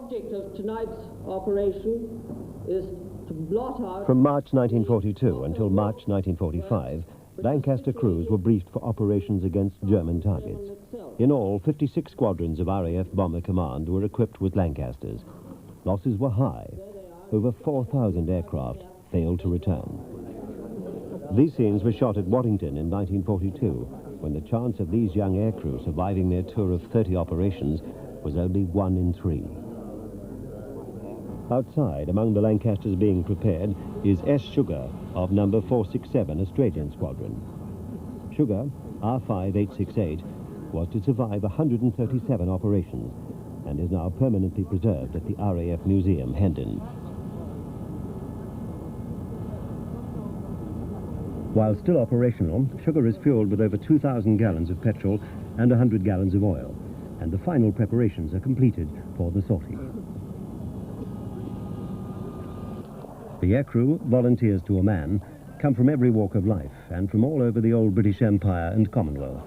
object of tonight's operation is to blot out... From March 1942 until March 1945, Lancaster crews were briefed for operations against German targets. In all, 56 squadrons of RAF Bomber Command were equipped with Lancasters. Losses were high. Over 4,000 aircraft failed to return. These scenes were shot at Waddington in 1942, when the chance of these young aircrew surviving their tour of 30 operations was only 1 in 3. Outside, among the Lancasters being prepared, is S. Sugar of number 467 Australian Squadron. Sugar, R5868, was to survive 137 operations and is now permanently preserved at the RAF Museum, Hendon. While still operational, Sugar is fueled with over 2,000 gallons of petrol and 100 gallons of oil, and the final preparations are completed for the sortie. The aircrew, volunteers to a man, come from every walk of life and from all over the old British Empire and Commonwealth.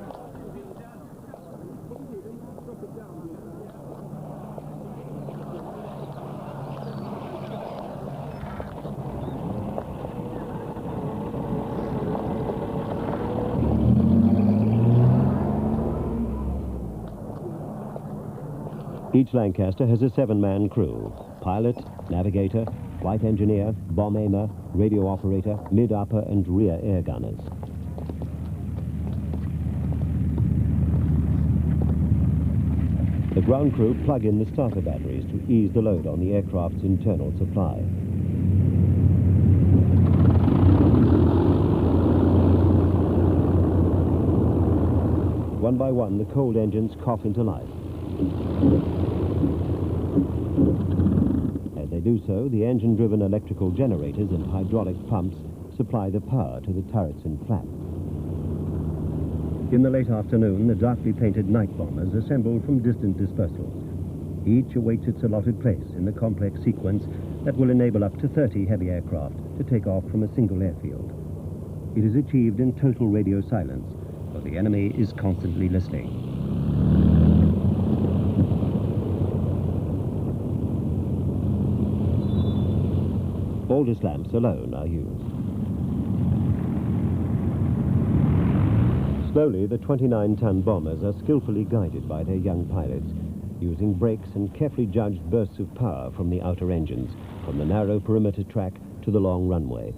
Each Lancaster has a 7-man crew: pilot, navigator, flight engineer, bomb aimer, radio operator, mid-upper and rear air gunners. The ground crew plug in the starter batteries to ease the load on the aircraft's internal supply. One by one, the cold engines cough into life. As they do so, the engine-driven electrical generators and hydraulic pumps supply the power to the turrets and flap. In the late afternoon, the darkly painted night bombers assemble from distant dispersals. Each awaits its allotted place in the complex sequence that will enable up to 30 heavy aircraft to take off from a single airfield. It is achieved in total radio silence, for the enemy is constantly listening. Aldous lamps alone are used. Slowly, the 29-ton bombers are skillfully guided by their young pilots, using brakes and carefully judged bursts of power from the outer engines, from the narrow perimeter track to the long runway.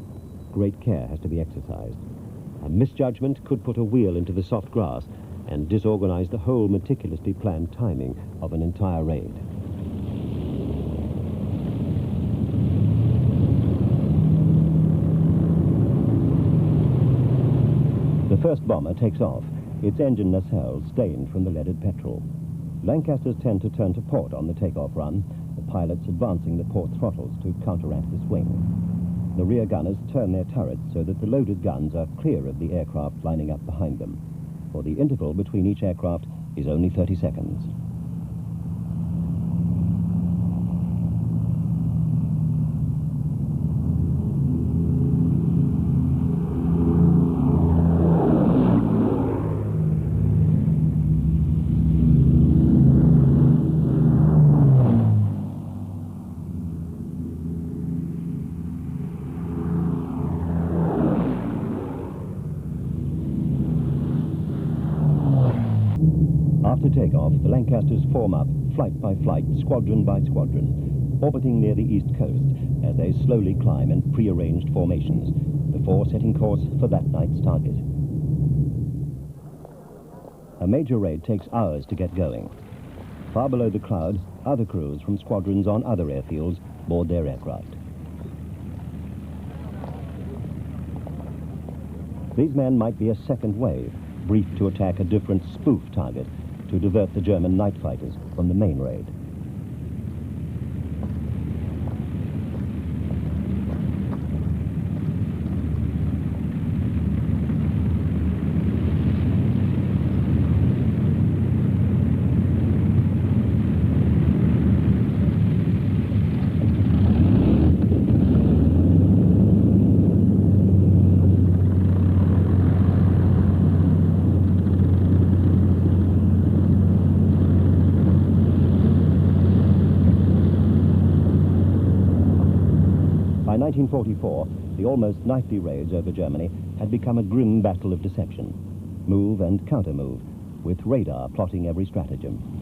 Great care has to be exercised. A misjudgment could put a wheel into the soft grass and disorganize the whole meticulously planned timing of an entire raid. The first bomber takes off, its engine nacelle stained from the leaded petrol. Lancasters tend to turn to port on the takeoff run, the pilots advancing the port throttles to counteract the swing. The rear gunners turn their turrets so that the loaded guns are clear of the aircraft lining up behind them, for the interval between each aircraft is only 30 seconds. After takeoff, the Lancasters form up, flight by flight, squadron by squadron, orbiting near the east coast as they slowly climb in pre-arranged formations, before setting course for that night's target. A major raid takes hours to get going. Far below the cloud, other crews from squadrons on other airfields board their aircraft. These men might be a second wave, briefed to attack a different spoof target to divert the German night fighters from the main raid. 1944, the almost nightly raids over Germany had become a grim battle of deception. Move and counter-move, with radar plotting every stratagem.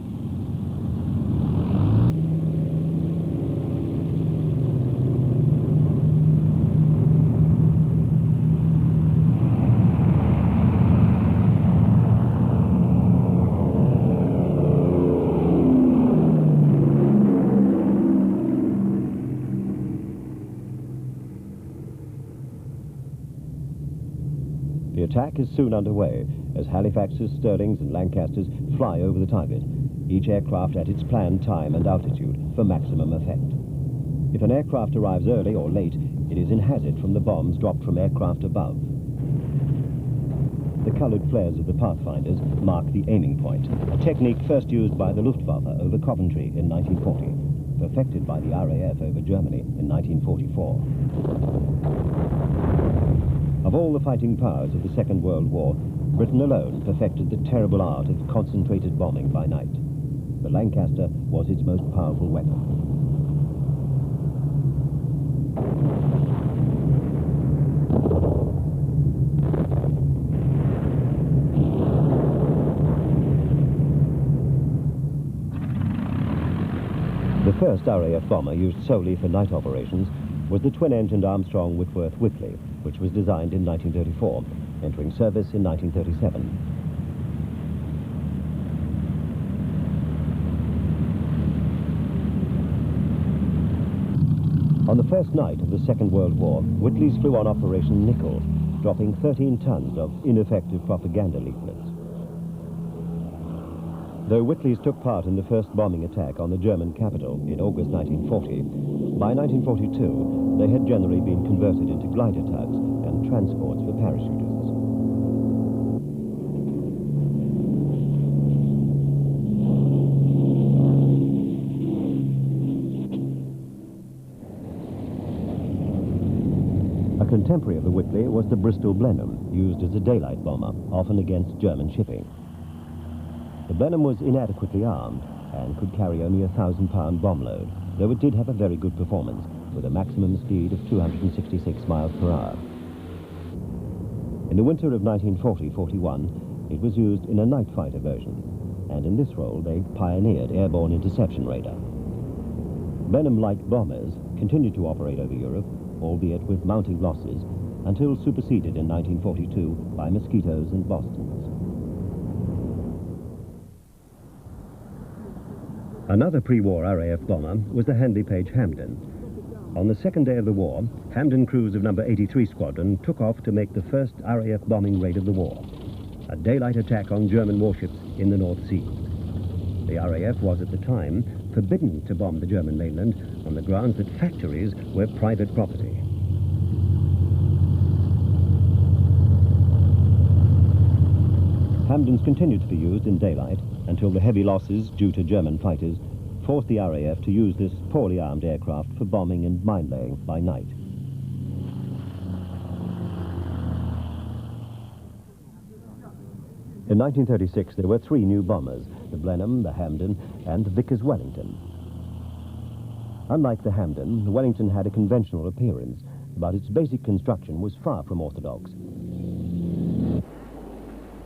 The attack is soon underway as Halifaxes, Stirlings and Lancasters fly over the target, each aircraft at its planned time and altitude for maximum effect. If an aircraft arrives early or late, it is in hazard from the bombs dropped from aircraft above. The coloured flares of the Pathfinders mark the aiming point, a technique first used by the Luftwaffe over Coventry in 1940, perfected by the RAF over Germany in 1944. Of all the fighting powers of the Second World War, Britain alone perfected the terrible art of concentrated bombing by night. The Lancaster was its most powerful weapon. The first RAF bomber used solely for night operations was the twin-engined Armstrong-Whitworth-Whitley, which was designed in 1934, entering service in 1937. On the first night of the Second World War, Whitleys flew on Operation Nickel, dropping 13 tons of ineffective propaganda leaflets. Though Whitleys took part in the first bombing attack on the German capital in August 1940, by 1942 they had generally been converted into glider tugs and transports for parachutists. A contemporary of the Whitley was the Bristol Blenheim, used as a daylight bomber, often against German shipping. The Blenheim was inadequately armed and could carry only a 1,000-pound bomb load, though it did have a very good performance, with a maximum speed of 266 miles per hour. In the winter of 1940-41, it was used in a night fighter version, and in this role they pioneered airborne interception radar. Blenheim-like bombers continued to operate over Europe, albeit with mounting losses, until superseded in 1942 by Mosquitoes and Bostons. Another pre-war RAF bomber was the Handley-Page Hampden. On the second day of the war, Hampden crews of No. 83 Squadron took off to make the first RAF bombing raid of the war, a daylight attack on German warships in the North Sea. The RAF was at the time forbidden to bomb the German mainland on the grounds that factories were private property. Hampdens continued to be used in daylight until the heavy losses due to German fighters forced the RAF to use this poorly armed aircraft for bombing and mine-laying by night. In 1936, there were 3 new bombers, the Blenheim, the Hampden, and the Vickers Wellington. Unlike the Hampden, the Wellington had a conventional appearance, but its basic construction was far from orthodox.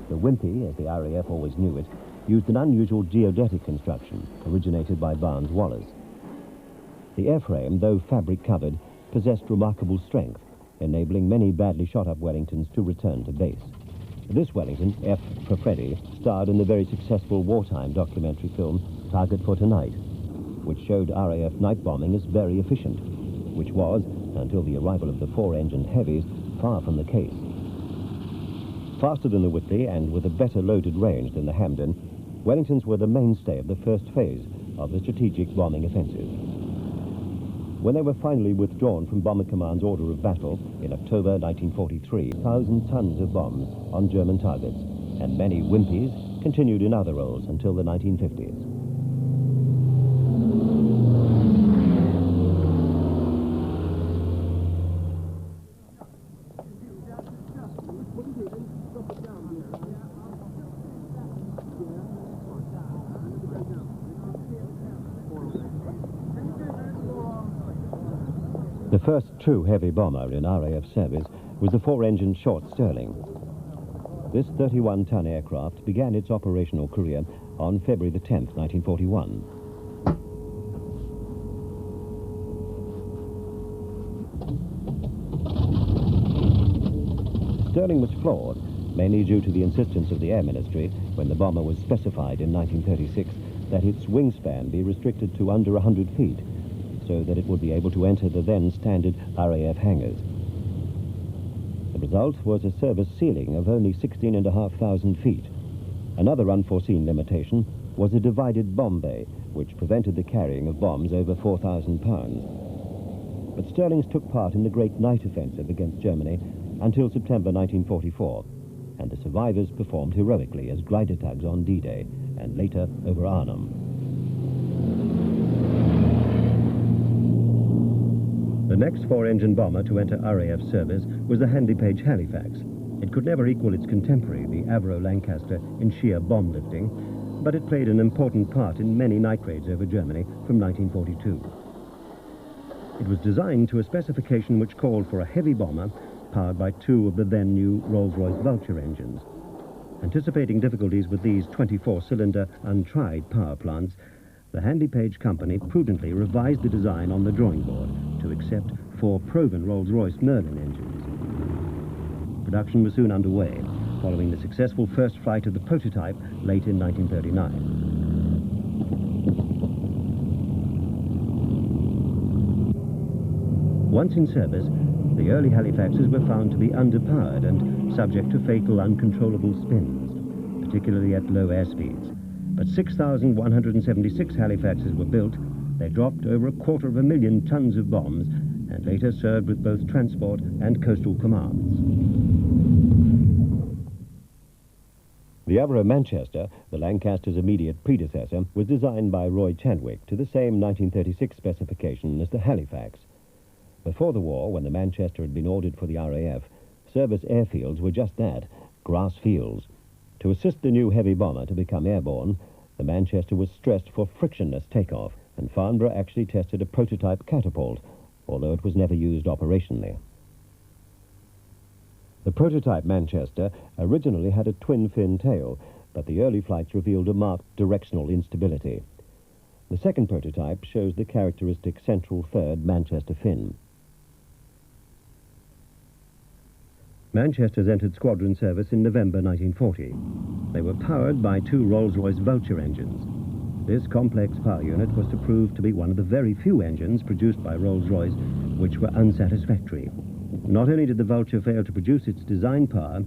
The Wimpy, as the RAF always knew it, used an unusual geodetic construction originated by Barnes Wallis. The airframe, though fabric-covered, possessed remarkable strength, enabling many badly shot-up Wellingtons to return to base. This Wellington, F for Freddy, starred in the very successful wartime documentary film Target for Tonight, which showed RAF night bombing as very efficient, which was, until the arrival of the 4-engined heavies, far from the case. Faster than the Whitley and with a better loaded range than the Hampden, Wellingtons were the mainstay of the first phase of the strategic bombing offensive. When they were finally withdrawn from Bomber Command's order of battle in October 1943, 1,000 tons of bombs on German targets, and many Wimpies continued in other roles until the 1950s. The first true heavy bomber in RAF service was the four-engine Short Stirling. This 31-ton aircraft began its operational career on February the 10th, 1941. Stirling was flawed, mainly due to the insistence of the Air Ministry, when the bomber was specified in 1936, that its wingspan be restricted to under 100 feet, so that it would be able to enter the then standard RAF hangars. The result was a service ceiling of only 16,500 feet. Another unforeseen limitation was a divided bomb bay, which prevented the carrying of bombs over 4,000 pounds. But Stirlings took part in the Great Night Offensive against Germany until September 1944, and the survivors performed heroically as glider tugs on D-Day and later over Arnhem. The next four-engine bomber to enter RAF service was the Handley-Page Halifax. It could never equal its contemporary, the Avro Lancaster, in sheer bomb lifting, but it played an important part in many night raids over Germany from 1942. It was designed to a specification which called for a heavy bomber powered by two of the then-new Rolls-Royce Vulture engines. Anticipating difficulties with these 24-cylinder, untried power plants, the Handley-Page company prudently revised the design on the drawing board to accept four proven Rolls-Royce Merlin engines. Production was soon underway, following the successful first flight of the prototype late in 1939. Once in service, the early Halifaxes were found to be underpowered and subject to fatal uncontrollable spins, particularly at low airspeeds. But 6,176 Halifaxes were built. They dropped over 250,000 tons of bombs and later served with both transport and coastal commands. The Avro Manchester, the Lancaster's immediate predecessor, was designed by Roy Chadwick to the same 1936 specification as the Halifax. Before the war, when the Manchester had been ordered for the RAF, service airfields were just that, grass fields. To assist the new heavy bomber to become airborne, the Manchester was stressed for frictionless takeoff, and Farnborough actually tested a prototype catapult, although it was never used operationally. The prototype Manchester originally had a twin-fin tail, but the early flights revealed a marked directional instability. The second prototype shows the characteristic central third Manchester fin. Manchesters entered squadron service in November 1940. They were powered by two Rolls-Royce Vulture engines. This complex power unit was to prove to be one of the very few engines produced by Rolls-Royce which were unsatisfactory. Not only did the Vulture fail to produce its design power,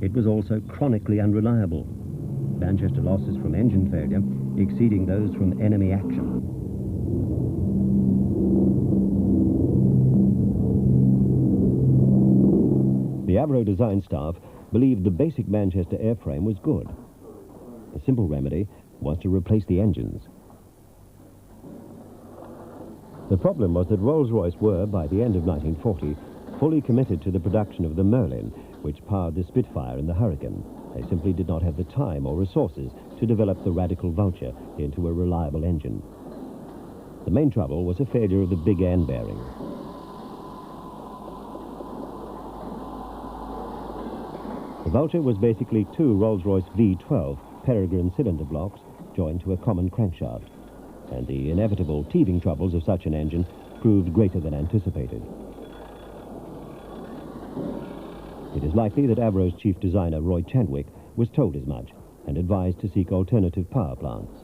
it was also chronically unreliable. Manchester losses from engine failure exceeding those from enemy action. The Avro design staff believed the basic Manchester airframe was good. A simple remedy was to replace the engines. The problem was that Rolls-Royce were, by the end of 1940, fully committed to the production of the Merlin, which powered the Spitfire and the Hurricane. They simply did not have the time or resources to develop the radical Vulture into a reliable engine. The main trouble was a failure of the big end bearing. The Vulture was basically two Rolls-Royce V12 Peregrine cylinder blocks joined to a common crankshaft, and the inevitable teething troubles of such an engine proved greater than anticipated. It is likely that Avro's chief designer, Roy Chadwick, was told as much and advised to seek alternative power plants.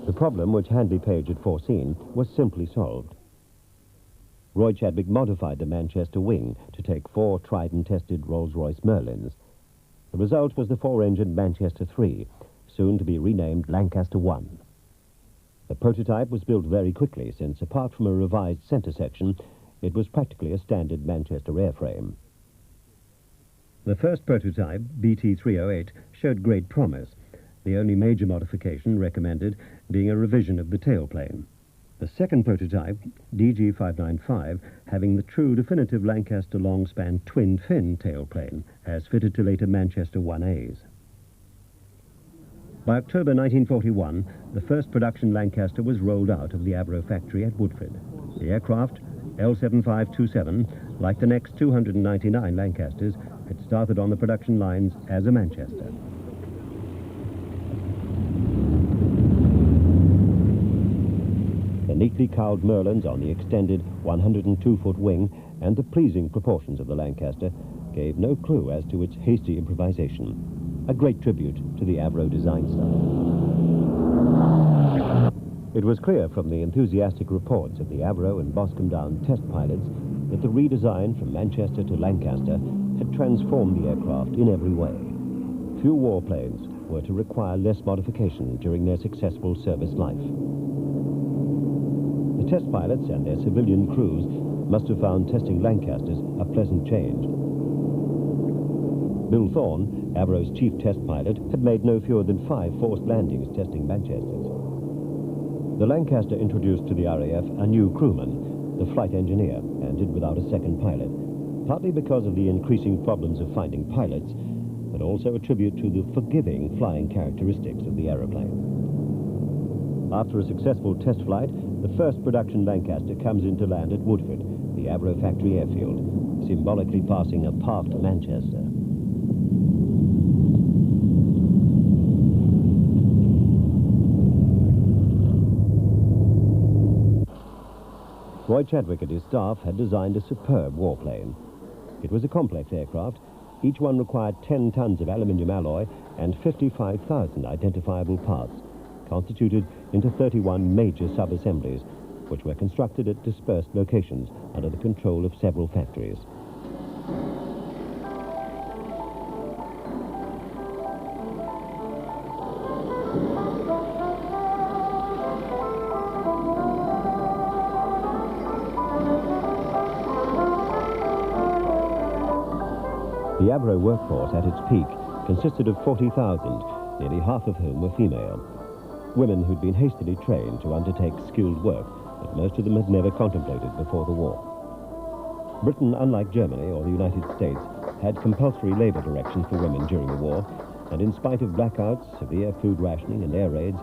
The problem which Handley-Page had foreseen was simply solved. Roy Chadwick modified the Manchester wing to take four tried and tested Rolls-Royce Merlins. The result was the four-engine Manchester 3, soon to be renamed Lancaster 1. The prototype was built very quickly, since apart from a revised centre section, it was practically a standard Manchester airframe. The first prototype, BT-308, showed great promise, the only major modification recommended being a revision of the tailplane. The second prototype, DG-595, having the true definitive Lancaster long-span twin-fin tailplane, as fitted to later Manchester 1As. By October 1941, the first production Lancaster was rolled out of the Avro factory at Woodford. The aircraft, L7527, like the next 299 Lancasters, had started on the production lines as a Manchester. The neatly cowled Merlins on the extended 102-foot wing and the pleasing proportions of the Lancaster gave no clue as to its hasty improvisation, a great tribute to the Avro design style. It was clear from the enthusiastic reports of the Avro and Boscombe Down test pilots that the redesign from Manchester to Lancaster had transformed the aircraft in every way. Few warplanes were to require less modification during their successful service life. The test pilots and their civilian crews must have found testing Lancasters a pleasant change. Bill Thorne, Avro's chief test pilot, had made no fewer than 5 forced landings testing Manchesters. The Lancaster introduced to the RAF a new crewman, the flight engineer, and did without a second pilot, partly because of the increasing problems of finding pilots, but also a tribute to the forgiving flying characteristics of the aeroplane. After a successful test flight, the first production Lancaster comes in to land at Woodford, the Avro factory airfield, symbolically passing a parked Manchester. Roy Chadwick and his staff had designed a superb warplane. It was a complex aircraft. Each one required 10 tons of aluminium alloy and 55,000 identifiable parts, constituted into 31 major sub-assemblies, which were constructed at dispersed locations under the control of several factories. The Avro workforce at its peak consisted of 40,000, nearly half of whom were female. Women who'd been hastily trained to undertake skilled work that most of them had never contemplated before the war. Britain, unlike Germany or the United States, had compulsory labor directions for women during the war, and in spite of blackouts, severe food rationing and air raids,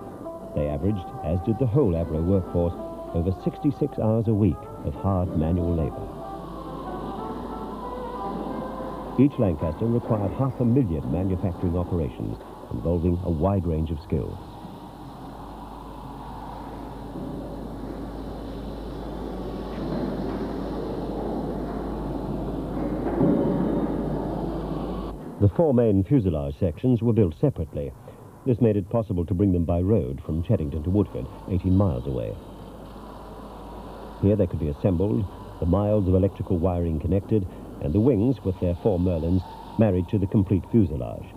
they averaged, as did the whole Avro workforce, over 66 hours a week of hard manual labor. Each Lancaster required 500,000 manufacturing operations involving a wide range of skills. The 4 main fuselage sections were built separately. This made it possible to bring them by road from Cheddington to Woodford, 18 miles away. Here they could be assembled, the miles of electrical wiring connected, and the wings, with their 4 Merlins, married to the complete fuselage.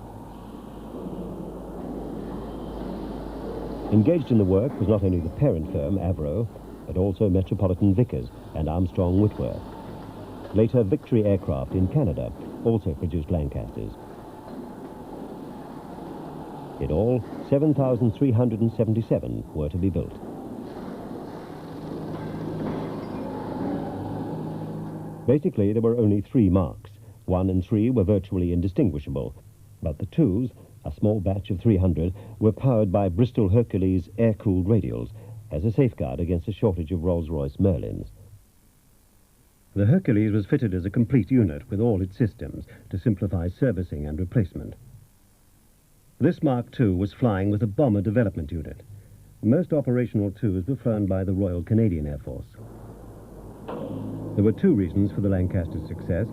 Engaged in the work was not only the parent firm, Avro, but also Metropolitan Vickers and Armstrong Whitworth. Later, Victory Aircraft in Canada also produced Lancasters. In all, 7,377 were to be built. Basically, there were only 3 marks. 1 and 3 were virtually indistinguishable, but the 2s, a small batch of 300, were powered by Bristol Hercules air-cooled radials as a safeguard against a shortage of Rolls-Royce Merlins. The Hercules was fitted as a complete unit with all its systems to simplify servicing and replacement. This Mark II was flying with a bomber development unit. Most operational 2s were flown by the Royal Canadian Air Force. There were 2 reasons for the Lancaster's success.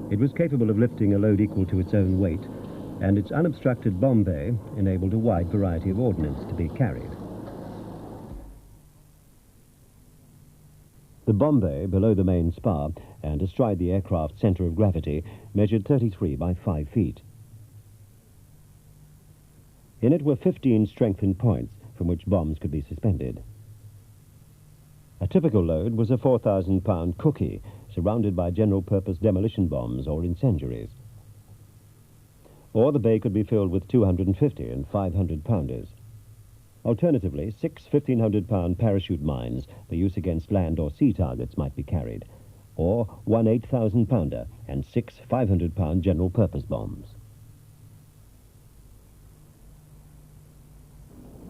It was capable of lifting a load equal to its own weight, and its unobstructed bomb bay enabled a wide variety of ordnance to be carried. The bomb bay below the main spar and astride the aircraft's centre of gravity measured 33 by 5 feet. In it were 15 strengthened points from which bombs could be suspended. A typical load was a 4,000-pound cookie surrounded by general-purpose demolition bombs or incendiaries. Or the bay could be filled with 250 and 500-pounders. Alternatively, 6 1,500-pound parachute mines for use against land or sea targets might be carried, or 1 8,000-pounder and 6 500-pound general-purpose bombs.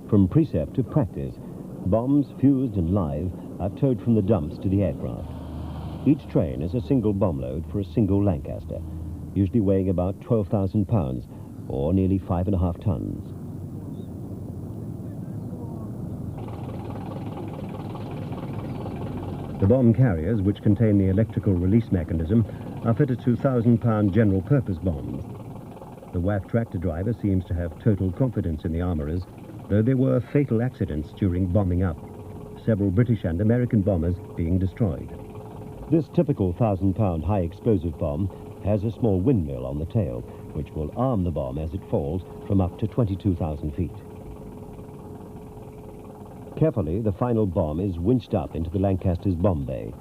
From precept to practice, bombs, fused and live, are towed from the dumps to the aircraft. Each train is a single bomb load for a single Lancaster, usually weighing about 12,000 pounds, or nearly 5.5 tons. The bomb carriers, which contain the electrical release mechanism, are fitted to 1,000-pound general-purpose bombs. The WAF tractor driver seems to have total confidence in the armourers, though there were fatal accidents during bombing up, several British and American bombers being destroyed. This typical 1,000-pound high-explosive bomb has a small windmill on the tail, which will arm the bomb as it falls from up to 22,000 feet. Carefully, the final bomb is winched up into the Lancaster's bomb bay.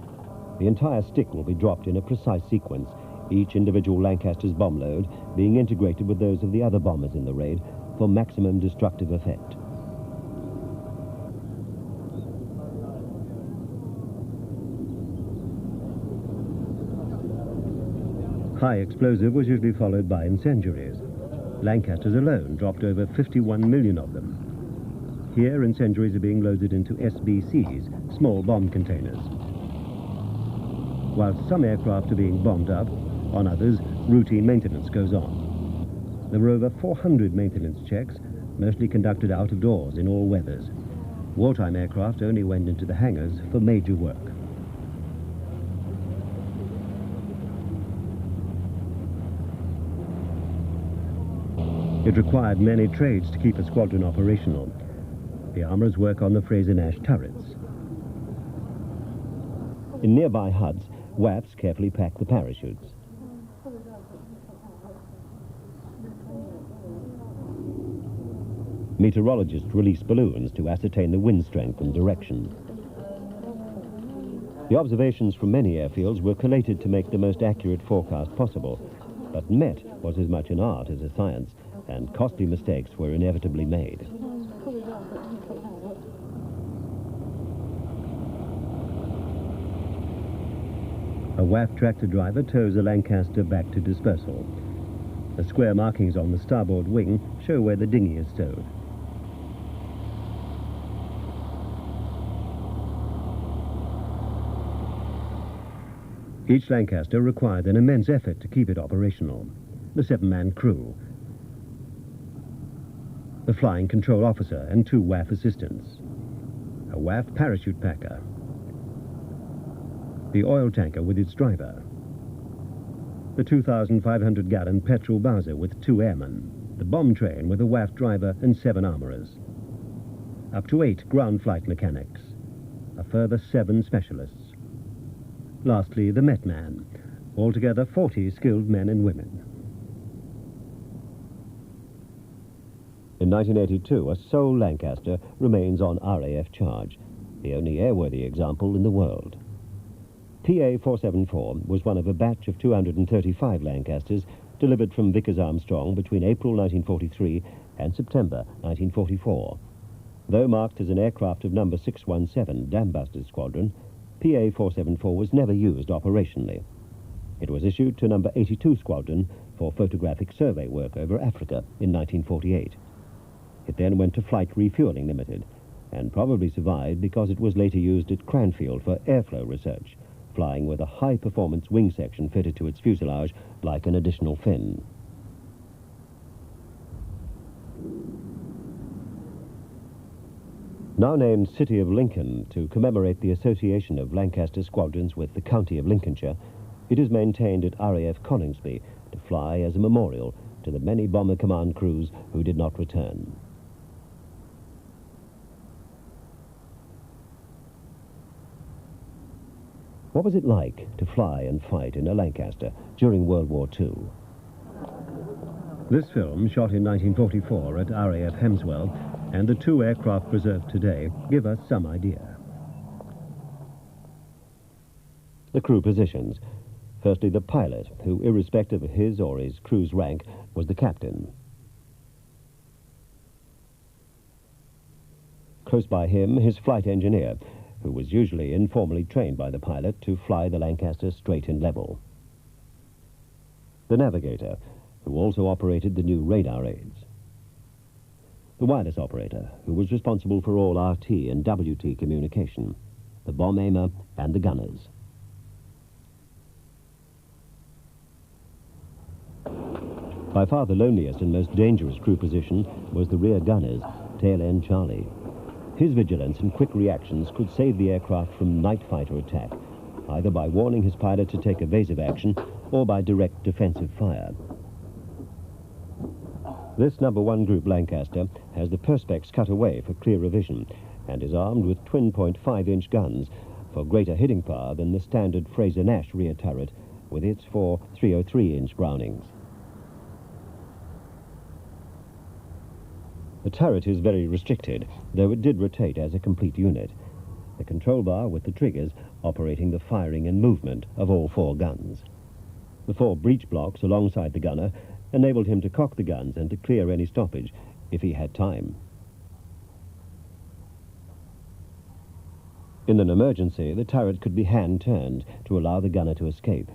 The entire stick will be dropped in a precise sequence, each individual Lancaster's bomb load being integrated with those of the other bombers in the raid for maximum destructive effect. High explosive was usually followed by incendiaries. Lancasters alone dropped over 51 million of them. Here, incendiaries are being loaded into SBCs, small bomb containers. Whilst some aircraft are being bombed up, on others, routine maintenance goes on. There were over 400 maintenance checks, mostly conducted out of doors in all weathers. Wartime aircraft only went into the hangars for major work. It required many trades to keep a squadron operational. The armourers work on the Fraser-Nash turrets. In nearby huts, WAFs carefully pack the parachutes. Meteorologists release balloons to ascertain the wind strength and direction. The observations from many airfields were collated to make the most accurate forecast possible, but Met was as much an art as a science, and costly mistakes were inevitably made. A WAF tractor driver tows a Lancaster back to dispersal. The square markings on the starboard wing show where the dinghy is stowed. Each Lancaster required an immense effort to keep it operational. The 7-man crew, the flying control officer and 2 WAF assistants, a WAF parachute packer, the oil tanker with its driver, the 2,500-gallon petrol Bowser with 2 airmen, the bomb train with a WAF driver and 7 armourers, up to 8 ground flight mechanics, a further 7 specialists. Lastly, the Met man, altogether 40 skilled men and women. In 1982, a sole Lancaster remains on RAF charge, the only airworthy example in the world. PA-474 was one of a batch of 235 Lancasters delivered from Vickers Armstrong between April 1943 and September 1944. Though marked as an aircraft of number 617 Dambusters Squadron, PA-474 was never used operationally. It was issued to number 82 Squadron for photographic survey work over Africa in 1948. It then went to Flight Refueling Limited, and probably survived because it was later used at Cranfield for airflow research, flying with a high-performance wing section fitted to its fuselage like an additional fin. Now named City of Lincoln to commemorate the association of Lancaster squadrons with the county of Lincolnshire, it is maintained at RAF Coningsby to fly as a memorial to the many Bomber Command crews who did not return. What was it like to fly and fight in a Lancaster during World War II? This film, shot in 1944 at RAF Hemswell, and the 2 aircraft preserved today, give us some idea. The crew positions. Firstly, the pilot, who, irrespective of his or his crew's rank, was the captain. Close by him, his flight engineer, who was usually informally trained by the pilot to fly the Lancaster straight and level. The navigator, who also operated the new radar aids. The wireless operator, who was responsible for all RT and WT communication. The bomb aimer and the gunners. By far the loneliest and most dangerous crew position was the rear gunner's, tail end Charlie. His vigilance and quick reactions could save the aircraft from night fighter attack, either by warning his pilot to take evasive action or by direct defensive fire. This No. 1 Group Lancaster has the perspex cut away for clearer vision and is armed with twin 0.5-inch guns for greater hitting power than the standard Fraser-Nash rear turret with its four 303-inch Brownings. The turret is very restricted, though it did rotate as a complete unit. The control bar with the triggers operating the firing and movement of all four guns. The four breech blocks alongside the gunner enabled him to cock the guns and to clear any stoppage if he had time. In an emergency, the turret could be hand-turned to allow the gunner to escape.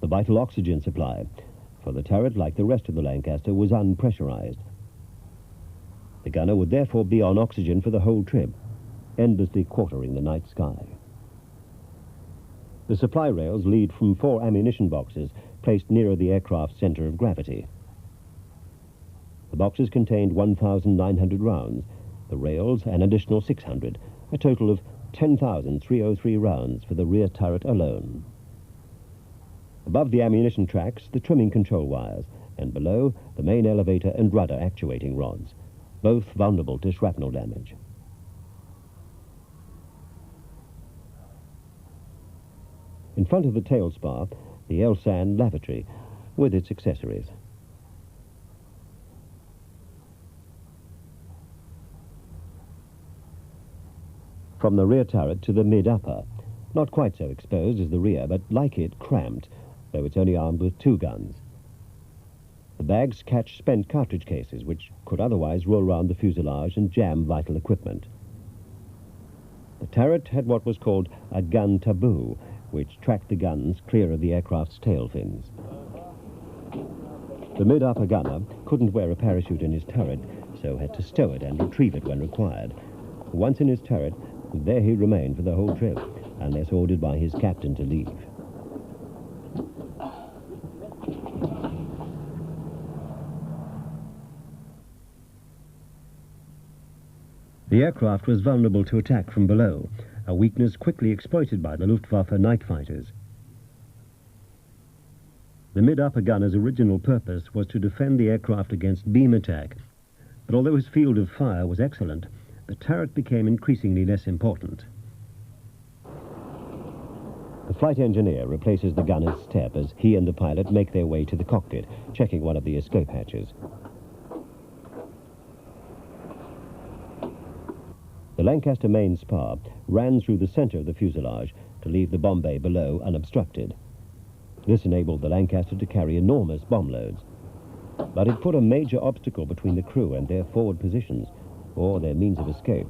The vital oxygen supply for the turret, like the rest of the Lancaster, was unpressurized. The gunner would therefore be on oxygen for the whole trip, endlessly quartering the night sky. The supply rails lead from four ammunition boxes placed nearer the aircraft's center of gravity. The boxes contained 1,900 rounds, the rails an additional 600, a total of 10,303 rounds for the rear turret alone. Above the ammunition tracks, the trimming control wires, and below, the main elevator and rudder actuating rods, both vulnerable to shrapnel damage. In front of the tail spar, the Elsan lavatory with its accessories. From the rear turret to the mid-upper, not quite so exposed as the rear, but like it, cramped, though it's only armed with two guns. The bags catch spent cartridge cases, which could otherwise roll round the fuselage and jam vital equipment. The turret had what was called a gun taboo, which tracked the guns clear of the aircraft's tail fins. The mid-upper gunner couldn't wear a parachute in his turret, so had to stow it and retrieve it when required. Once in his turret, there he remained for the whole trip, unless ordered by his captain to leave. The aircraft was vulnerable to attack from below, a weakness quickly exploited by the Luftwaffe night fighters. The mid-upper gunner's original purpose was to defend the aircraft against beam attack, but although his field of fire was excellent, the turret became increasingly less important. The flight engineer replaces the gunner's step as he and the pilot make their way to the cockpit, checking one of the escape hatches. The Lancaster main spar ran through the center of the fuselage to leave the bomb bay below unobstructed. This enabled the Lancaster to carry enormous bomb loads, but it put a major obstacle between the crew and their forward positions, or their means of escape.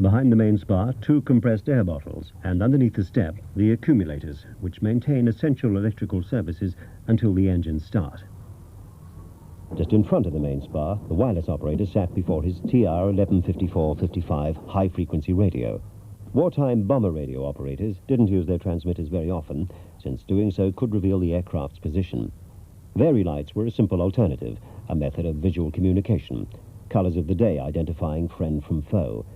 Behind the main spar, two compressed air bottles, and underneath the step, the accumulators, which maintain essential electrical services until the engines start. Just in front of the main spar, the wireless operator sat before his TR 1154-55 high-frequency radio. Wartime bomber radio operators didn't use their transmitters very often, since doing so could reveal the aircraft's position. Vari lights were a simple alternative, a method of visual communication, colors of the day identifying friend from foe.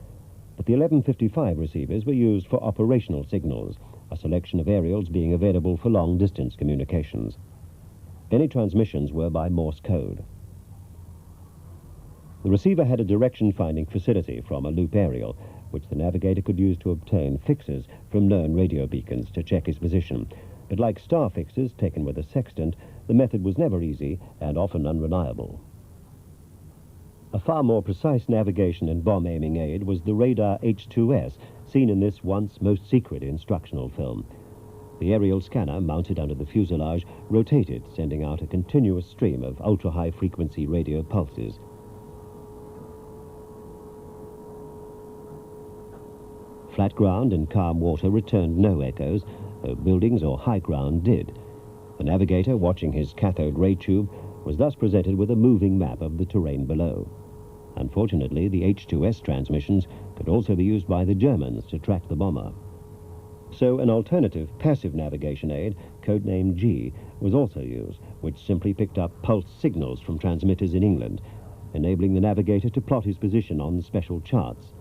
But the 1155 receivers were used for operational signals, a selection of aerials being available for long-distance communications. Any transmissions were by Morse code. The receiver had a direction-finding facility from a loop aerial, which the navigator could use to obtain fixes from known radio beacons to check his position. But like star fixes taken with a sextant, the method was never easy and often unreliable. A far more precise navigation and bomb aiming aid was the radar H2S, seen in this once most secret instructional film. The aerial scanner, mounted under the fuselage, rotated, sending out a continuous stream of ultra-high frequency radio pulses. Flat ground and calm water returned no echoes, though buildings or high ground did. The navigator, watching his cathode ray tube, was thus presented with a moving map of the terrain below. Unfortunately, the H2S transmissions could also be used by the Germans to track the bomber. So an alternative passive navigation aid, codenamed G, was also used, which simply picked up pulse signals from transmitters in England, enabling the navigator to plot his position on special charts.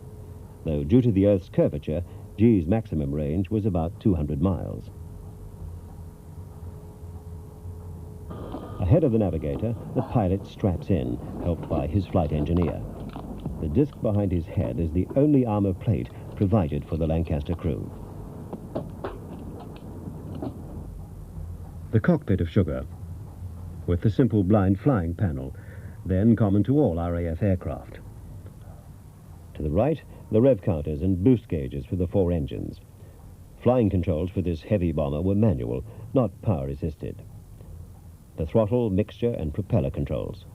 Though due to the Earth's curvature, G's maximum range was about 200 miles. Ahead of the navigator, the pilot straps in, helped by his flight engineer. The disc behind his head is the only armor plate provided for the Lancaster crew. The cockpit of Sugar, with the simple blind flying panel, then common to all RAF aircraft. To the right, the rev counters and boost gauges for the 4 engines. Flying controls for this heavy bomber were manual, not power-assisted. The throttle, mixture and propeller controls.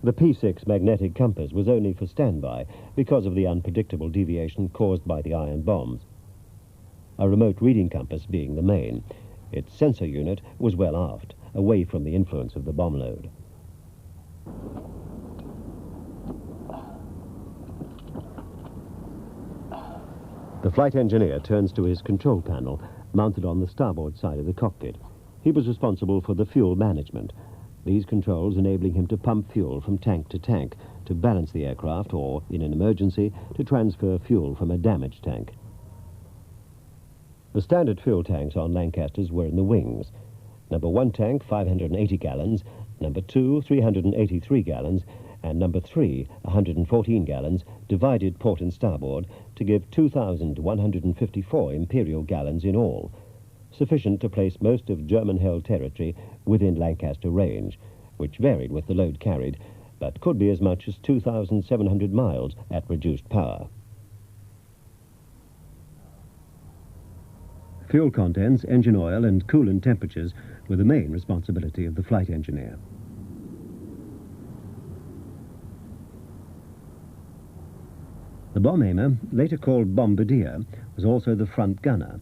The P6 magnetic compass was only for standby because of the unpredictable deviation caused by the iron bombs. A remote reading compass being the main. Its sensor unit was well aft, away from the influence of the bomb load. The flight engineer turns to his control panel, mounted on the starboard side of the cockpit. He was responsible for the fuel management, these controls enabling him to pump fuel from tank to tank to balance the aircraft or, in an emergency, to transfer fuel from a damaged tank. The standard fuel tanks on Lancasters were in the wings. Number 1 tank, 580 gallons, number 2, 383 gallons, and number 3, 114 gallons, divided port and starboard to give 2,154 imperial gallons in all, sufficient to place most of German-held territory within Lancaster range, which varied with the load carried, but could be as much as 2,700 miles at reduced power. Fuel contents, engine oil and coolant temperatures were the main responsibility of the flight engineer. The bomb aimer, later called bombardier, was also the front gunner,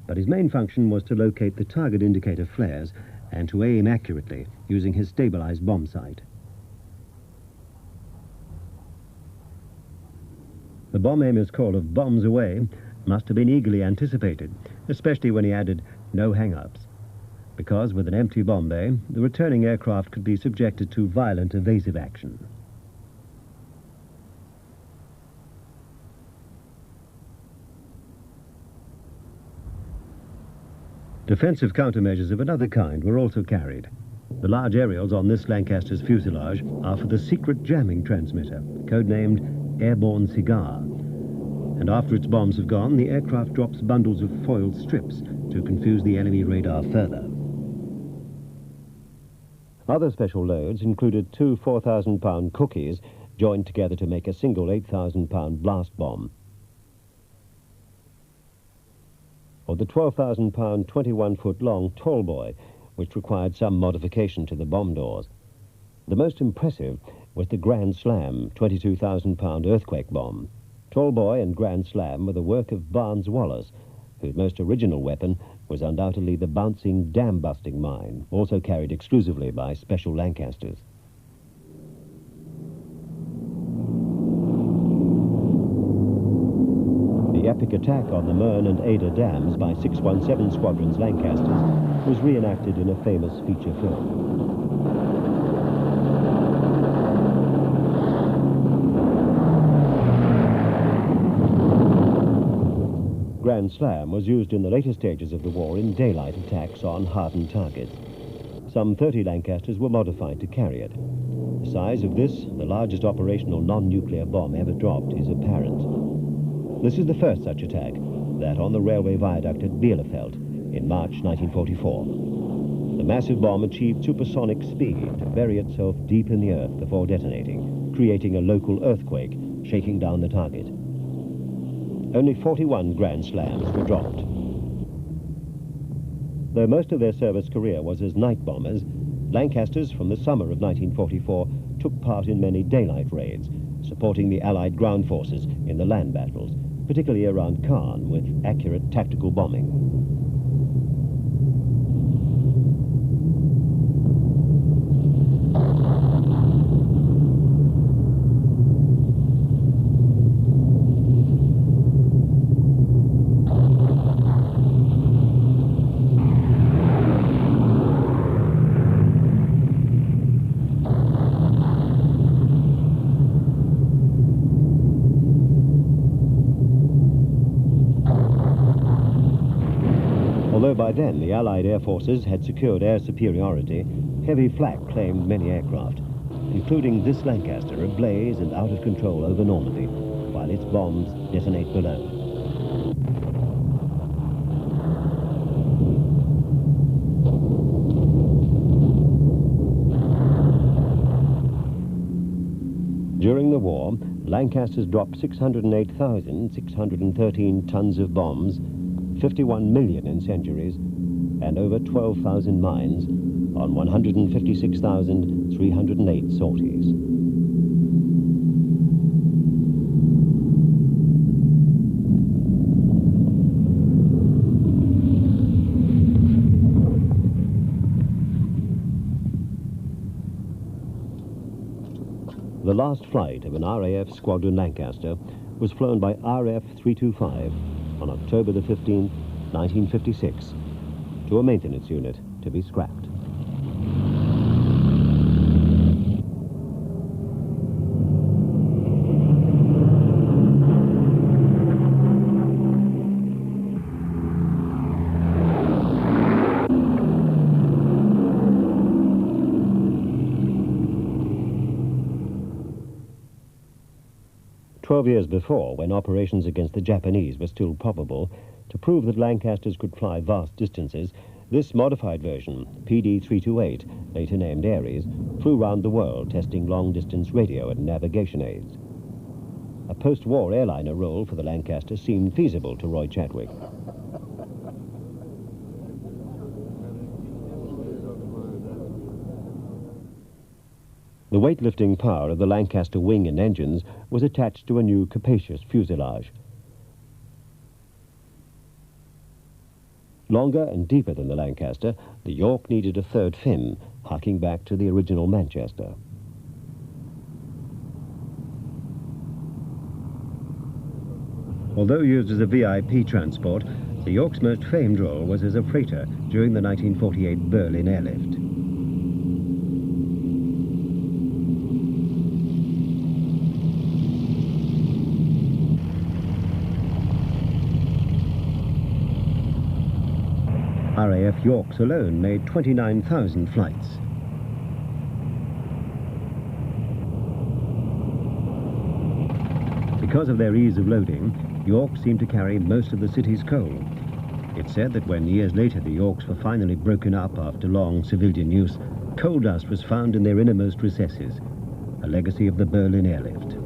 but his main function was to locate the target indicator flares and to aim accurately using his stabilized bomb sight. The bomb aimer's call of "bombs away" must have been eagerly anticipated, especially when he added "no hang-ups," because with an empty bomb bay, the returning aircraft could be subjected to violent evasive action. Defensive countermeasures of another kind were also carried. The large aerials on this Lancaster's fuselage are for the secret jamming transmitter, codenamed Airborne Cigar. And after its bombs have gone, the aircraft drops bundles of foiled strips to confuse the enemy radar further. Other special loads included 2 4,000-pound cookies joined together to make a single 8,000-pound blast bomb, or the 12,000-pound, 21-foot-long tall boy, which required some modification to the bomb doors. The most impressive was the Grand Slam, 22,000-pound earthquake bomb. Tall boy and Grand Slam were the work of Barnes Wallace, whose most original weapon was undoubtedly the bouncing dam-busting mine, also carried exclusively by Special Lancasters. The epic attack on the Mearn and Ada dams by 617 Squadron's Lancasters was reenacted in a famous feature film. Grand Slam was used in the later stages of the war in daylight attacks on hardened targets. Some 30 Lancasters were modified to carry it. The size of this, the largest operational non-nuclear bomb ever dropped, is apparent. This is the first such attack, that on the railway viaduct at Bielefeld in March 1944. The massive bomb achieved supersonic speed to bury itself deep in the earth before detonating, creating a local earthquake, shaking down the target. Only 41 Grand Slams were dropped. Though most of their service career was as night bombers, Lancasters from the summer of 1944 took part in many daylight raids, supporting the Allied ground forces in the land battles, particularly around Caen, with accurate tactical bombing. then, the Allied air forces had secured air superiority. Heavy flak claimed many aircraft, including this Lancaster, ablaze and out of control over Normandy, while its bombs detonate below. During the war, Lancasters dropped 608,613 tons of bombs, 51 million incendiaries, and over 12,000 mines on 156,308 sorties. The last flight of an RAF Squadron Lancaster was flown by RAF 325 on October the 15th, 1956, to a maintenance unit to be scrapped. Years before, when operations against the Japanese were still probable, to prove that Lancasters could fly vast distances, this modified version, PD-328, later named Ares, flew round the world testing long-distance radio and navigation aids. A post-war airliner role for the Lancaster seemed feasible to Roy Chadwick. The weightlifting power of the Lancaster wing and engines was attached to a new capacious fuselage. Longer and deeper than the Lancaster, the York needed a third fin, harking back to the original Manchester. Although used as a VIP transport, the York's most famed role was as a freighter during the 1948 Berlin airlift. RAF Yorks alone made 29,000 flights. Because of their ease of loading, Yorks seemed to carry most of the city's coal. It's said that when years later the Yorks were finally broken up after long civilian use, coal dust was found in their innermost recesses, a legacy of the Berlin airlift.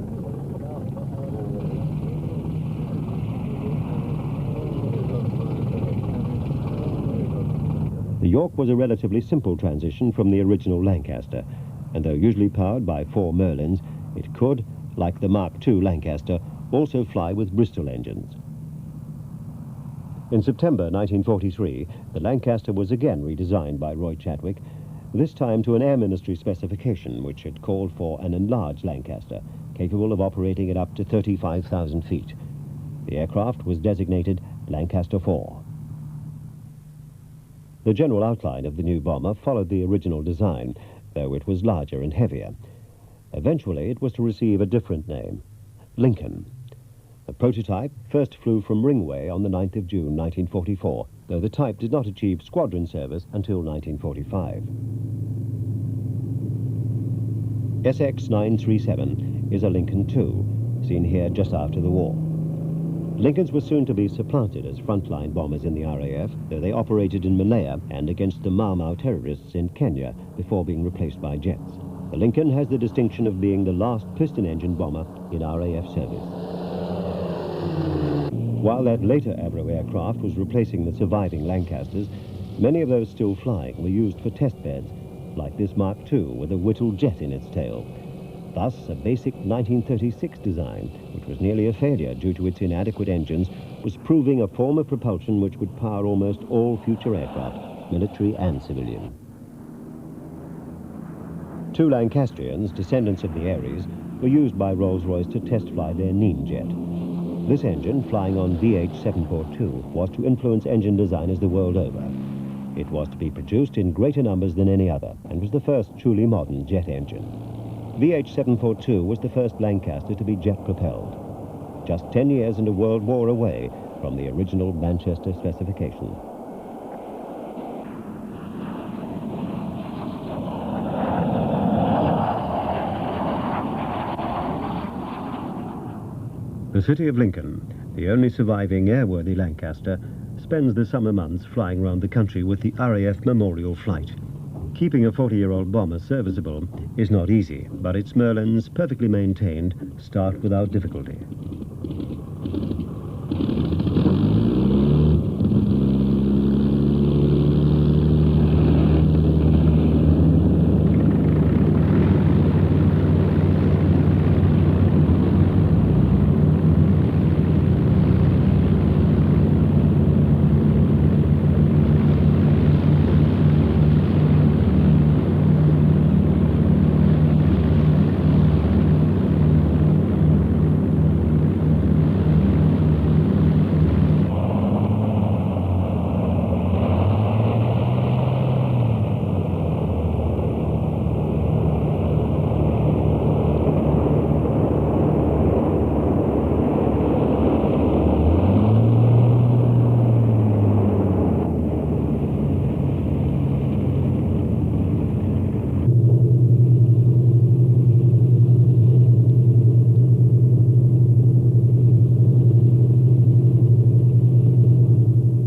The York was a relatively simple transition from the original Lancaster, and though usually powered by 4 Merlins, it could, like the Mark II Lancaster, also fly with Bristol engines. In September 1943, the Lancaster was again redesigned by Roy Chadwick, this time to an Air Ministry specification which had called for an enlarged Lancaster, capable of operating at up to 35,000 feet. The aircraft was designated Lancaster 4. The general outline of the new bomber followed the original design, though it was larger and heavier. Eventually, it was to receive a different name, Lincoln. The prototype first flew from Ringway on the 9th of June 1944, though the type did not achieve squadron service until 1945. SX-937 is a Lincoln II, seen here just after the war. Lincolns were soon to be supplanted as frontline bombers in the RAF, though they operated in Malaya and against the Mau Mau terrorists in Kenya before being replaced by jets. The Lincoln has the distinction of being the last piston-engine bomber in RAF service. While that later Avro aircraft was replacing the surviving Lancasters, many of those still flying were used for test beds, like this Mark II with a Whittle jet in its tail. Thus, a basic 1936 design, which was nearly a failure due to its inadequate engines, was proving a form of propulsion which would power almost all future aircraft, military and civilian. 2 Lancastrians, descendants of the Ares, were used by Rolls-Royce to test fly their Nene jet. This engine, flying on VH-742, was to influence engine designers the world over. It was to be produced in greater numbers than any other, and was the first truly modern jet engine. VH-742 was the first Lancaster to be jet-propelled, just 10 years and a world war away from the original Manchester specification. The city of Lincoln, the only surviving airworthy Lancaster, spends the summer months flying around the country with the RAF Memorial Flight. Keeping a 40-year-old bomber serviceable is not easy, but its Merlins, perfectly maintained, start without difficulty.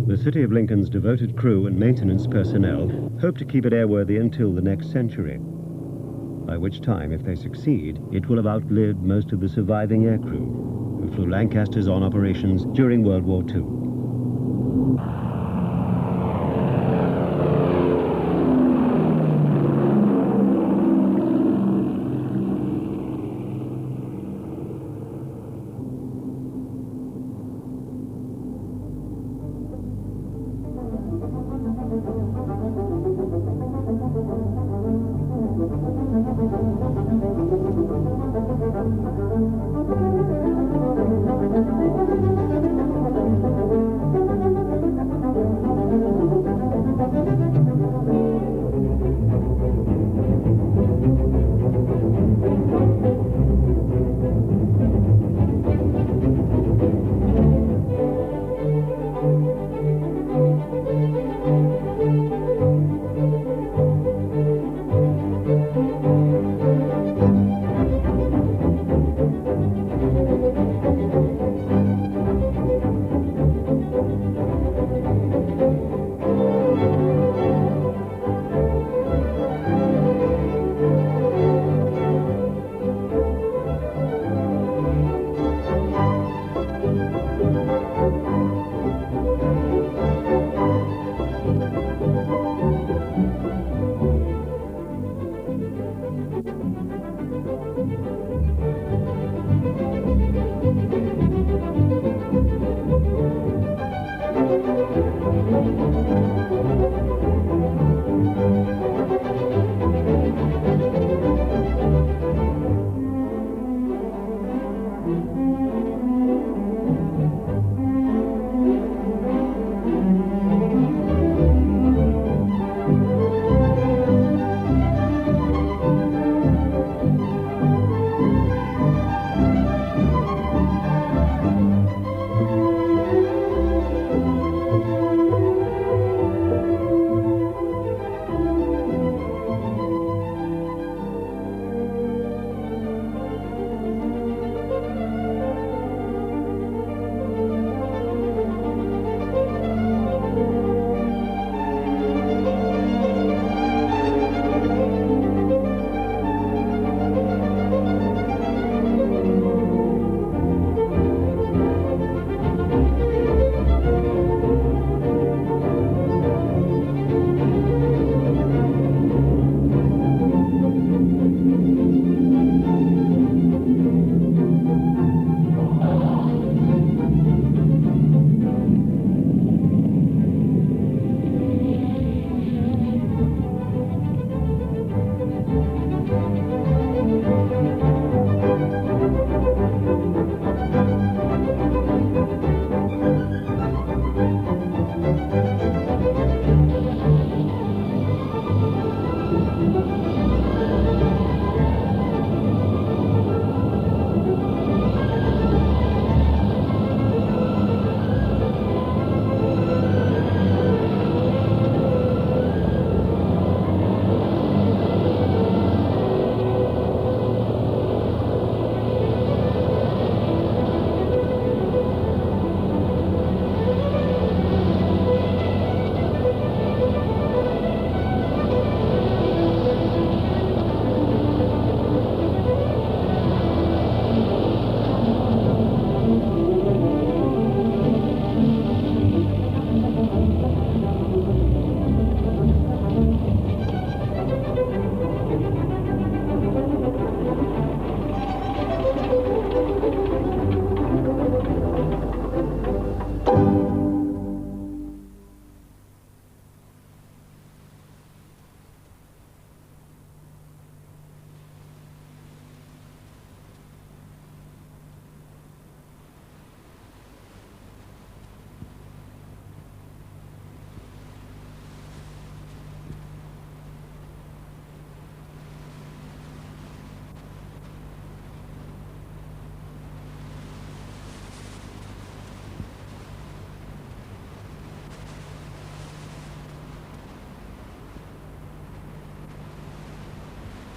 The City of Lincoln's devoted crew and maintenance personnel hope to keep it airworthy until the next century, by which time, if they succeed, it will have outlived most of the surviving aircrew who flew Lancasters on operations during World War II.